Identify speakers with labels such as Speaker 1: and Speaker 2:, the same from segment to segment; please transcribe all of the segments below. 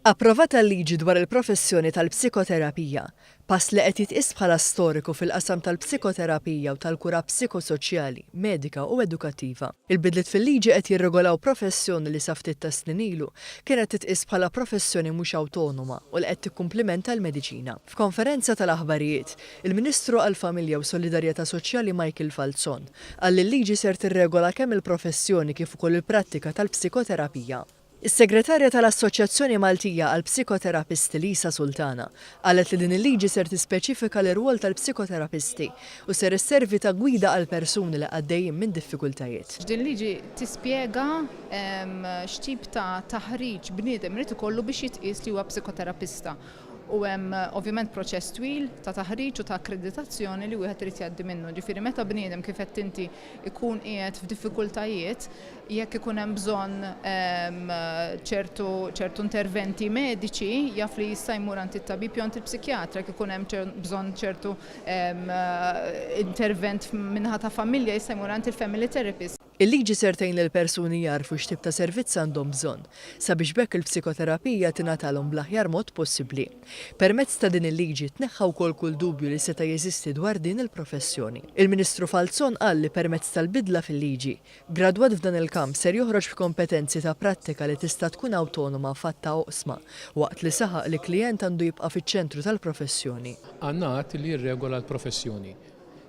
Speaker 1: Approvata l-liġi dwar il-professjoni tal-psikoterapija, pass li qed jitqies bħala storiku fil-qasam tal-psikoterapija u tal-kura psikosoċjali, medika u edukattiva. Il-bidliet fil-liġi qed jirregolaw professjoni li sa ftit ta' snin ilu kienet titqies bħala professjoni mhux awtonoma u li qed tikkumplimenta l-mediċina. F'konferenza tal-aħbarijiet, il-Ministru għall-Familja u Solidarjetà Soċjali Michael Falzon qal li l-liġi ser tirregola kemm il-professjoni kif ukoll il-prattika tal-psikoterapija. Is-Segretarja tal-Assoċjazzjoni Maltija għal Psikoterapisti Lisa Sultana qalet li din il-liġi ser tispeċifika l-irwol tal-psikoterapisti u ser isservi ta' gwida għal persuni li għaddejjin minn diffikultajiet.
Speaker 2: Din liġi tispjega x'tip ta' taħriġ bniedem irid ikollu biex jitqies li huwa psikoterapista. U hemm ovvjament proċess twil ta' taħriġ u ta' akkreditazzjoni li wieħed irid jgħaddi minnu. Ġifieri meta bniedem kif qed inti ikun qiegħed f'diffikultajiet, jekk ikun hemm bżonn ċertu interventi mediċi jaf li jista' jmur għand it-tabib jew għand il-psikjatra, jekk ikun hemm bżonn ċertu intervent minħa ta' familja jista' jmur għand il-family therapist.
Speaker 1: Il-liġi ser tgħin lill persuni jarfu x'tip ta' servizz għandhom bżonn sabiex bekk il-psikoterapija tingħatalhom bl-aħjar mod possibbli. Permezz ta' din il-liġi tneħħa wkoll kull dubju li seta' jeżisti dwar din il-professjoni. Il-Ministru Falzon qal li permezz tal-bidla fil-liġi, gradwat f'dan il-kamp ser joħroġ b'kompetenzi ta' prattika li tista' tkun awtonoma fatta oqsma waqt li saħaq li klient għandu jibqa' fiċ-ċentru tal-professjoni.
Speaker 3: Għandna għadd li jirregola l-professjoni.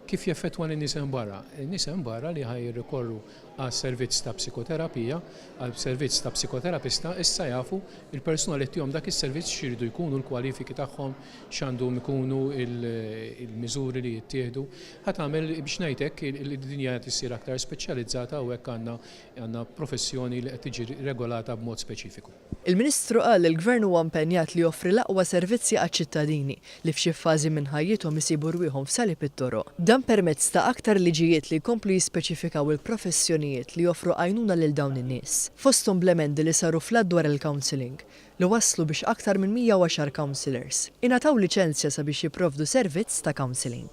Speaker 3: Kif jaffettwa n-nies hemm barra? In-nies hemm barra li ħajrikorru għal servizz ta' psikoterapija, għal servizz ta' psikoterapista, issa jafu il-persuna li tihom dak is-servizz x'iridu jkunu l-kwalifiki tagħhom, x'għandhom ikunu il-miżuri li jittieħdu. Ħadd tagħmel biex ngħidlek id-dinja qed issir aktar speċjalizzata u hekk għandna professjoni li qed tiġi regolata b'mod speċifiku.
Speaker 1: Il-Ministru qal li l-Gvern huwa impenjat li joffri l-aqwa servizzi għaċ-ċittadini li f'xi fażi minn ħajjithom isibu rwieħhom f'salib it-toroq. Dan permezz ta' aktar liġijiet li jkomplu jispeċifikaw il-professjonijiet li joffru għajnuna lil dawn in-nies. Fosthom blemendi li saru fl dwar il-counselling li waslu biex aktar minn 110 counselors ingħataw liċenzja sabiex jipprovdu servizz ta' counselling.